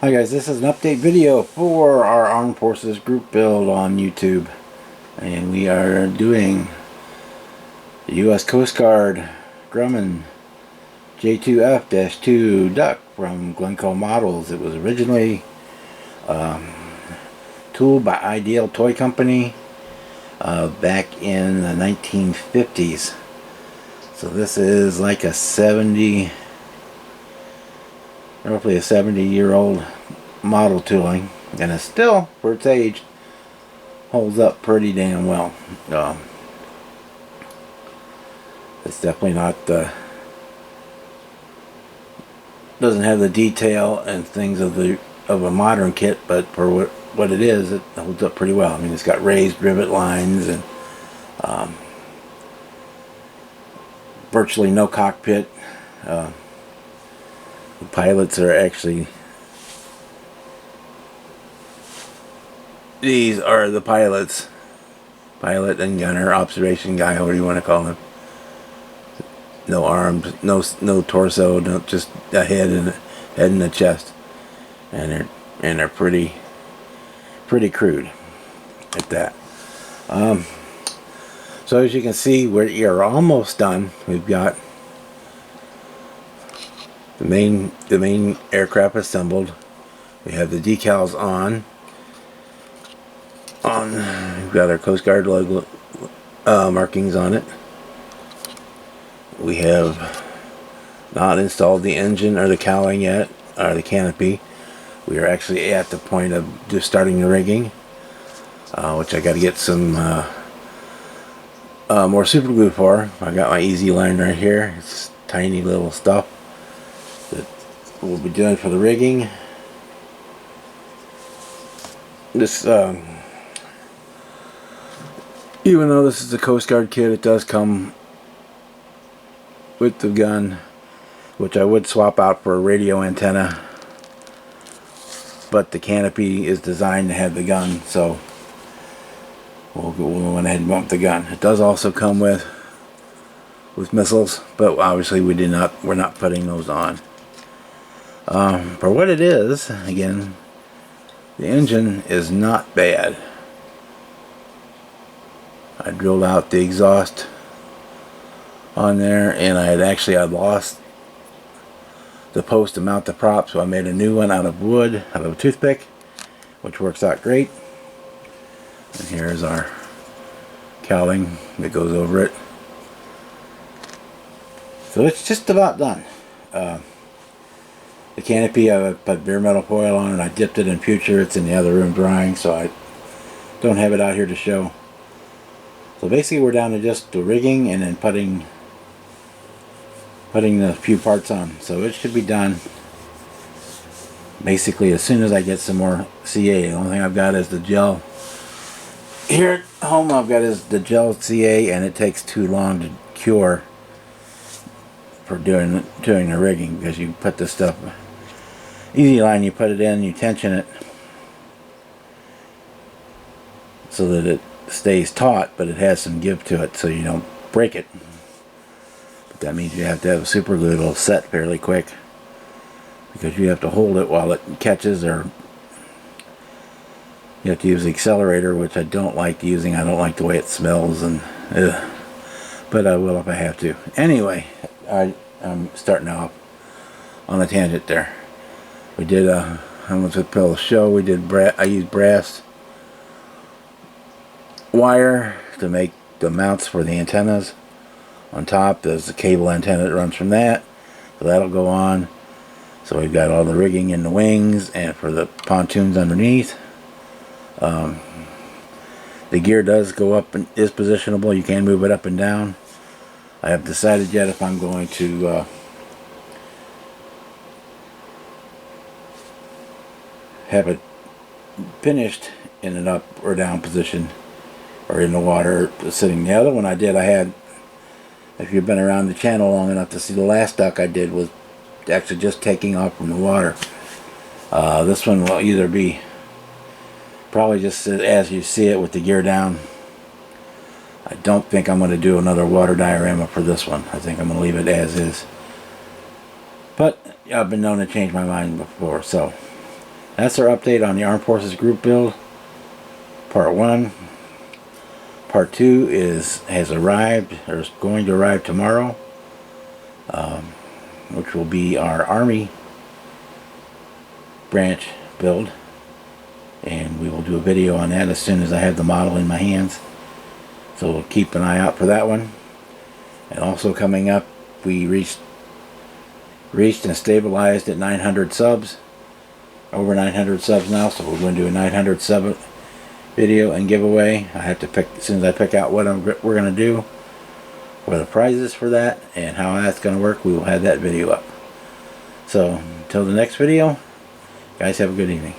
Hi guys, this is an update video for our Armed Forces group build on YouTube. And we are doing the U.S. Coast Guard Grumman J2F-2 Duck from Glencoe Models. It was originally tooled by Ideal Toy Company back in the 1950s. So this is like a roughly a 70-year-old model tooling, and it still, for its age, holds up pretty damn well. It's definitely not doesn't have the detail and things of a modern kit, but for what it is, it holds up pretty well. I mean, it's got raised rivet lines and virtually no cockpit. The pilots are actually, these are the pilots, pilot and gunner, observation guy, whatever you want to call them. No arms, no torso, no, just a head and a chest, and they're pretty crude at that. So as you can see, we're almost done. We've got the main aircraft assembled. We have the decals on. We've got our Coast Guard logo markings on it. We have not installed the engine or the cowling yet, or the canopy. We are actually at the point of just starting the rigging, which I got to get some more super glue for. I got my easy line right here. It's tiny little stuff that we'll be doing for the rigging. This, even though this is a Coast Guard kit, it does come with the gun, which I would swap out for a radio antenna, but the canopy is designed to have the gun, so we'll went ahead and bump the gun. It does also come with missiles, but obviously we're not putting those on. For what it is, again, the engine is not bad. I drilled out the exhaust on there, and I lost the post to mount the prop, so I made a new one out of wood, out of a toothpick, which works out great. And here's our cowling that goes over it. So it's just about done. The canopy, I put bare metal foil on it. I dipped it in Future. It's in the other room drying, so I don't have it out here to show. So basically we're down to just the rigging and then putting the few parts on. So it should be done basically as soon as I get some more CA. The only thing I've got is the gel. Here at home I've got is the gel CA, and it takes too long to cure for doing the rigging, because you put this stuff, easy line, you put it in, you tension it so that it stays taut, but it has some give to it so you don't break it. But that means you have to have a super glue that'll set fairly quick, because you have to hold it while it catches, or you have to use the accelerator, which I don't like using. I don't like the way it smells, and but I will if I have to. Anyway, I'm starting off on a tangent there. We did I went with Pill Show. We did I used brass wire to make the mounts for the antennas. On top there's the cable antenna that runs from that, so that'll go on. So we've got all the rigging in the wings and for the pontoons underneath. The gear does go up and is positionable. You can move it up and down. I haven't decided yet if I'm going to have it finished in an up or down position, or in the water sitting. The other one I had, if you've been around the channel long enough to see, the last duck I did was actually just taking off from the water. This one will either be probably just as you see it with the gear down. I don't think I'm going to do another water diorama for this one. I think I'm going to leave it as is. But I've been known to change my mind before, so That's our update on the Armed Forces Group build. Part 1. Part 2 has arrived, or is going to arrive tomorrow, which will be our Army branch build. And we will do a video on that as soon as I have the model in my hands. So we'll keep an eye out for that one. And also coming up, we reached and stabilized at 900 subs. Over 900 subs now, so we're going to do a 900 sub video and giveaway. I have to pick, as soon as I pick out what we're going to do, what are the prizes for that, and how that's going to work, we will have that video up. So, until the next video, guys, have a good evening.